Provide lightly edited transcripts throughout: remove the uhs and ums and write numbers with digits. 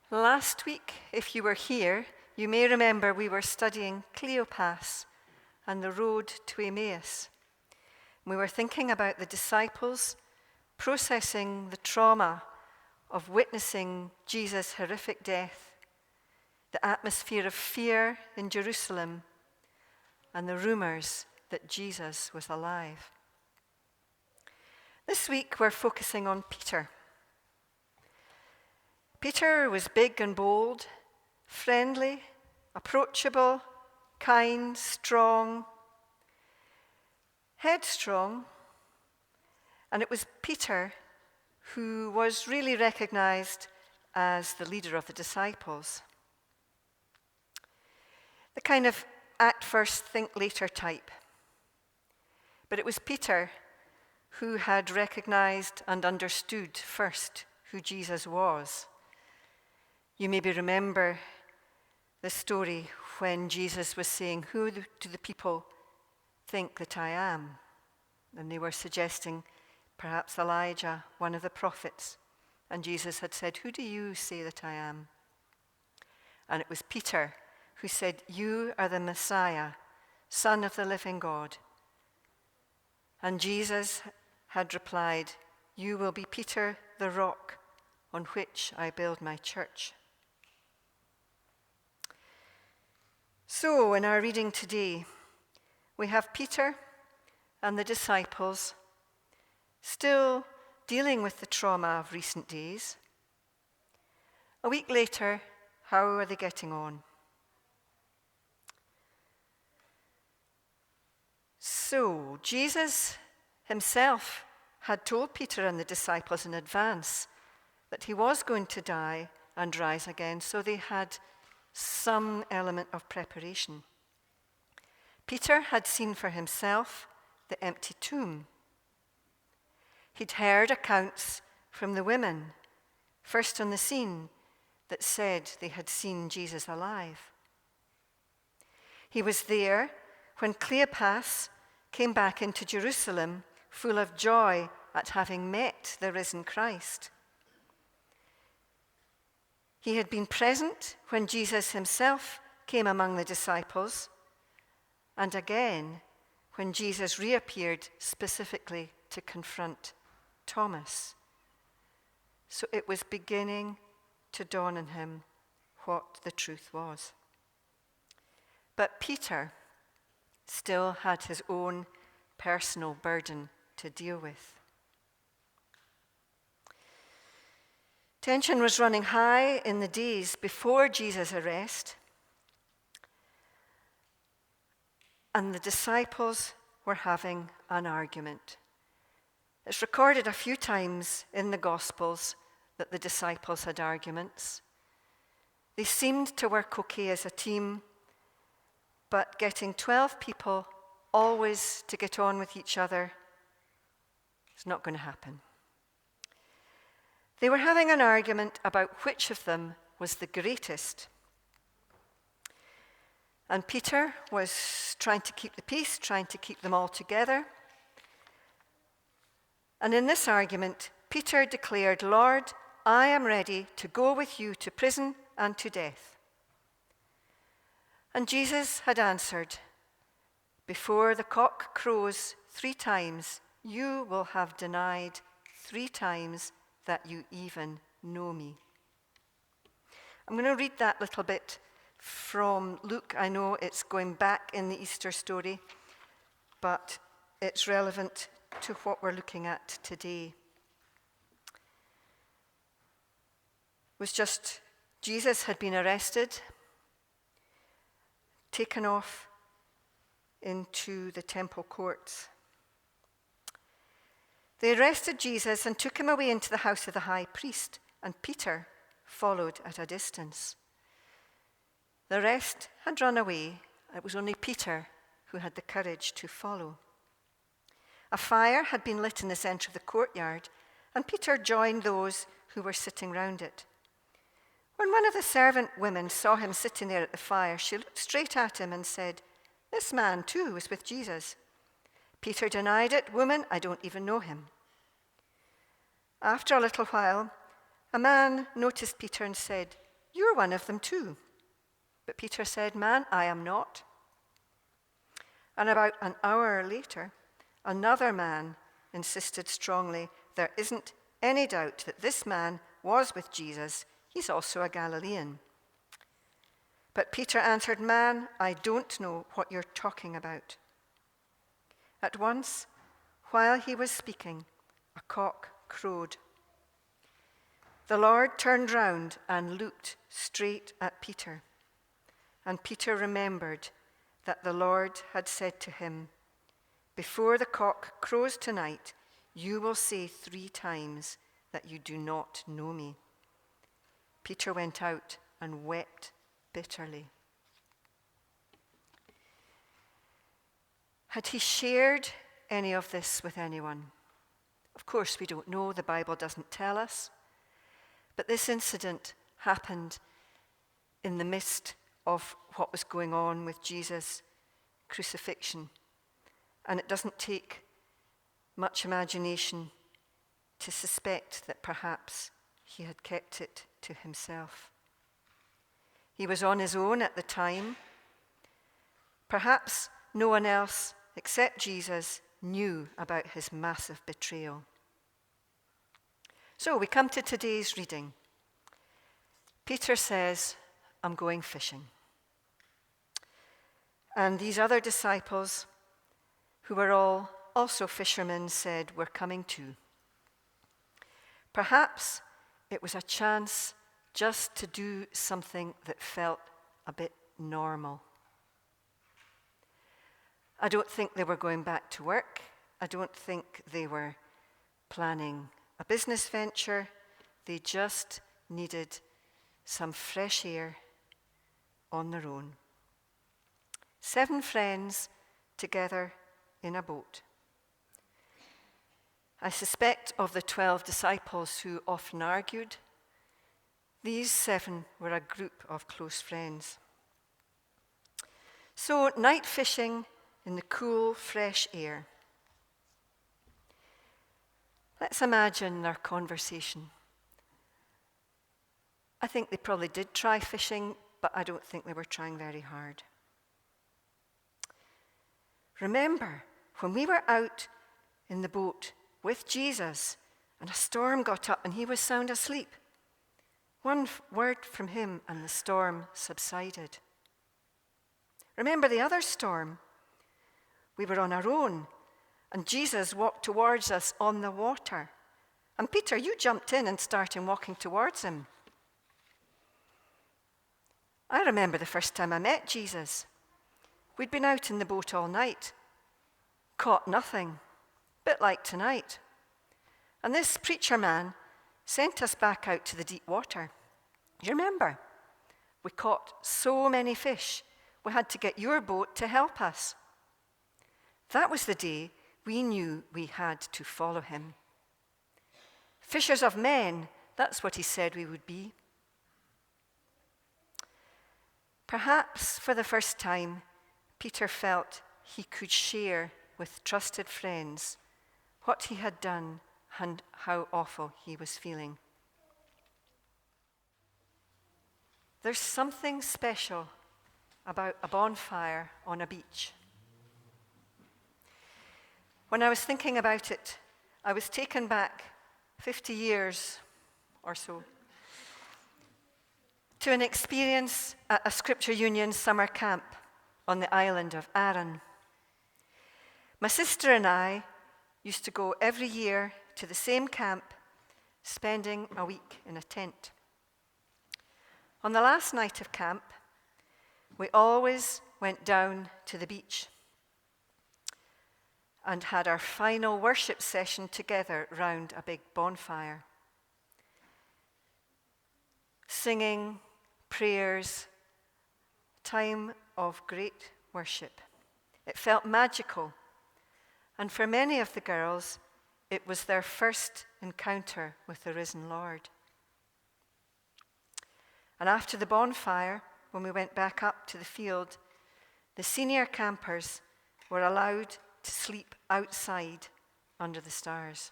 Last week, if you were here, you may remember we were studying Cleopas and the road to Emmaus. We were thinking about the disciples processing the trauma of witnessing Jesus' horrific death, the atmosphere of fear in Jerusalem, and the rumors that Jesus was alive. This week, we're focusing on Peter. Peter was big and bold, friendly, approachable, kind, strong, headstrong, and it was Peter who was really recognized as the leader of the disciples. The kind of act first, think later type. But it was Peter who had recognized and understood first who Jesus was. You maybe remember the story when Jesus was saying, "Who do the people think that I am?" And they were suggesting perhaps Elijah, one of the prophets. And Jesus had said, "Who do you say that I am?" And it was Peter who said, "You are the Messiah, Son of the living God." And Jesus had replied, "You will be Peter the rock on which I build my church." So, in our reading today, we have Peter and the disciples still dealing with the trauma of recent days. A week later, how are they getting on? So, Jesus himself had told Peter and the disciples in advance that he was going to die and rise again, so they had some element of preparation. Peter had seen for himself the empty tomb. He'd heard accounts from the women, first on the scene, that said they had seen Jesus alive. He was there when Cleopas came back into Jerusalem full of joy at having met the risen Christ. He had been present when Jesus himself came among the disciples, and again when Jesus reappeared specifically to confront Thomas. So it was beginning to dawn on him what the truth was. But Peter still had his own personal burden to deal with. Tension was running high in the days before Jesus' arrest, and the disciples were having an argument. It's recorded a few times in the Gospels that the disciples had arguments. They seemed to work okay as a team, but getting 12 people always to get on with each other is not going to happen. They were having an argument about which of them was the greatest. And Peter was trying to keep the peace, trying to keep them all together. And in this argument, Peter declared, "Lord, I am ready to go with you to prison and to death." And Jesus had answered, "Before the cock crows 3 times, you will have denied 3 times that you even know me." I'm going to read that little bit from Luke. I know it's going back in the Easter story, but it's relevant to what we're looking at today. It was just Jesus had been arrested, taken off into the temple courts. They arrested Jesus and took him away into the house of the high priest, and Peter followed at a distance. The rest had run away. It was only Peter who had the courage to follow. A fire had been lit in the center of the courtyard, and Peter joined those who were sitting round it. When one of the servant women saw him sitting there at the fire, she looked straight at him and said, "This man too was with Jesus." Peter denied it. "Woman, I don't even know him." After a little while, a man noticed Peter and said, "You're one of them too." But Peter said, "Man, I am not." And about an hour later, another man insisted strongly, "There isn't any doubt that this man was with Jesus. He's also a Galilean." But Peter answered, "Man, I don't know what you're talking about." At once, while he was speaking, a cock crowed. The Lord turned round and looked straight at Peter. And Peter remembered that the Lord had said to him, "Before the cock crows tonight, you will say 3 times that you do not know me." Peter went out and wept bitterly. Had he shared any of this with anyone? Of course, we don't know. The Bible doesn't tell us. But this incident happened in the midst of what was going on with Jesus' crucifixion. And it doesn't take much imagination to suspect that perhaps he had kept it to himself. He was on his own at the time. Perhaps no one else except Jesus knew about his massive betrayal. So we come to today's reading. Peter says, "I'm going fishing." And these other disciples, who were all also fishermen, said, "We're coming too." Perhaps it was a chance just to do something that felt a bit normal. I don't think they were going back to work. I don't think they were planning a business venture. They just needed some fresh air on their own. 7 friends together in a boat. I suspect of the 12 disciples who often argued, these 7 were a group of close friends. So, night fishing in the cool, fresh air. Let's imagine their conversation. I think they probably did try fishing, but I don't think they were trying very hard. Remember, when we were out in the boat with Jesus and a storm got up and he was sound asleep, one word from him and the storm subsided. Remember the other storm? We were on our own and Jesus walked towards us on the water. And Peter, you jumped in and started walking towards him. I remember the first time I met Jesus. We'd been out in the boat all night, caught nothing, bit like tonight. And this preacher man sent us back out to the deep water. You remember? We caught so many fish, we had to get your boat to help us. That was the day we knew we had to follow him. Fishers of men, that's what he said we would be. Perhaps for the first time, Peter felt he could share with trusted friends what he had done and how awful he was feeling. There's something special about a bonfire on a beach. When I was thinking about it, I was taken back 50 years or so to an experience at a Scripture Union summer camp on the island of Arran. My sister and I used to go every year to the same camp, spending a week in a tent. On the last night of camp, we always went down to the beach and had our final worship session together round a big bonfire. Singing, prayers, time of great worship. It felt magical, and for many of the girls, it was their first encounter with the risen Lord. And after the bonfire, when we went back up to the field, the senior campers were allowed to sleep outside under the stars.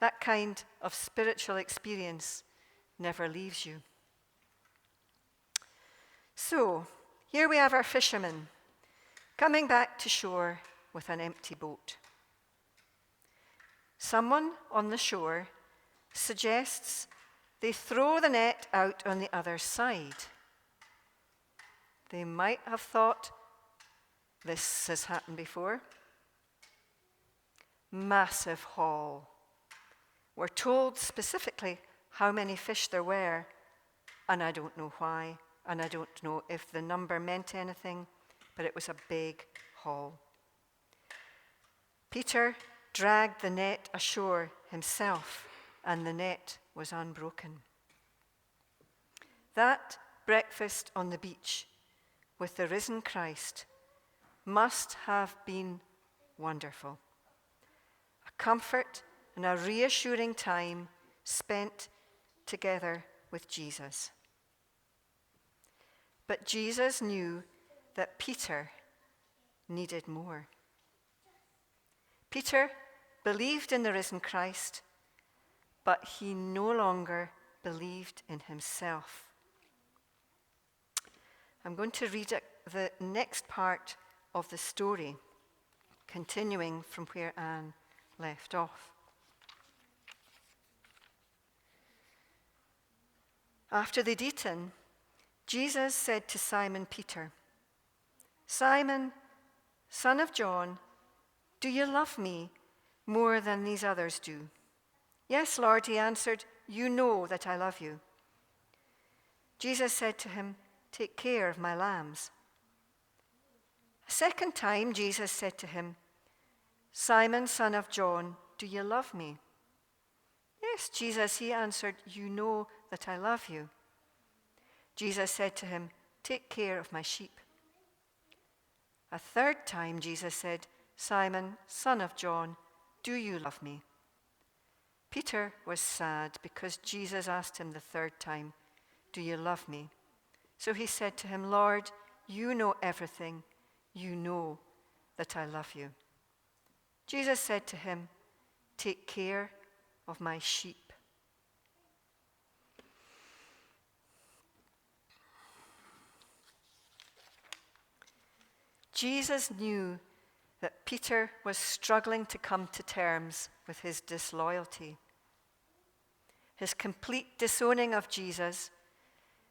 That kind of spiritual experience never leaves you. So, here we have our fishermen coming back to shore with an empty boat. Someone on the shore suggests they throw the net out on the other side. They might have thought, this has happened before. Massive haul. We're told specifically how many fish there were, and I don't know why, and I don't know if the number meant anything, but it was a big haul. Peter dragged the net ashore himself, and the net was unbroken. That breakfast on the beach with the risen Christ must have been wonderful. A comfort and a reassuring time spent together with Jesus. But Jesus knew that Peter needed more. Peter believed in the risen Christ, but he no longer believed in himself. I'm going to read the next part of the story, continuing from where Anne left off. After they'd eaten, Jesus said to Simon Peter, "Simon, son of John, do you love me more than these others do?" "Yes, Lord," he answered, "you know that I love you." Jesus said to him, "Take care of my lambs." A second time, Jesus said to him, "Simon, son of John, do you love me?" "Yes, Jesus," he answered, "you know that I love you." Jesus said to him, "Take care of my sheep." A third time, Jesus said, "Simon, son of John, do you love me?" Peter was sad because Jesus asked him the third time, "Do you love me?" So he said to him, "Lord, you know everything. You know that I love you." Jesus said to him, "Take care of my sheep." Jesus knew that Peter was struggling to come to terms with his disloyalty, his complete disowning of Jesus,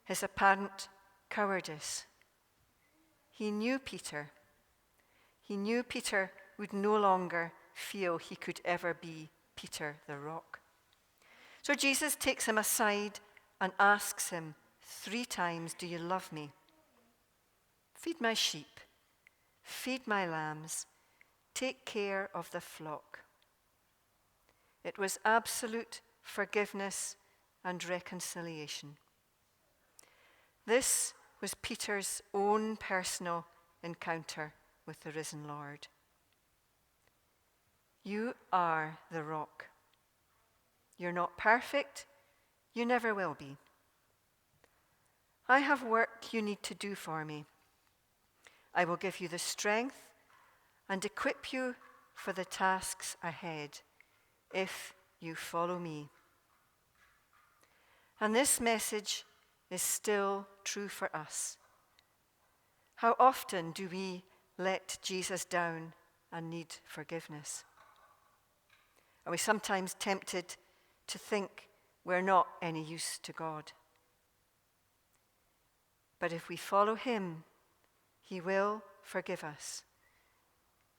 his apparent cowardice. He knew Peter. He knew Peter would no longer feel he could ever be Peter the rock. So Jesus takes him aside and asks him 3 times, "Do you love me?" "Feed my sheep. Feed my lambs. Take care of the flock." It was absolute forgiveness and reconciliation. This was Peter's own personal encounter with the risen Lord. You are the rock. You're not perfect. You never will be. I have work you need to do for me. I will give you the strength and equip you for the tasks ahead if you follow me. And this message is still true for us. How often do we let Jesus down and need forgiveness? Are we sometimes tempted to think we're not any use to God? But if we follow him, he will forgive us,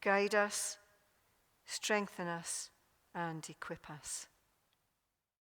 guide us, strengthen us, and equip us.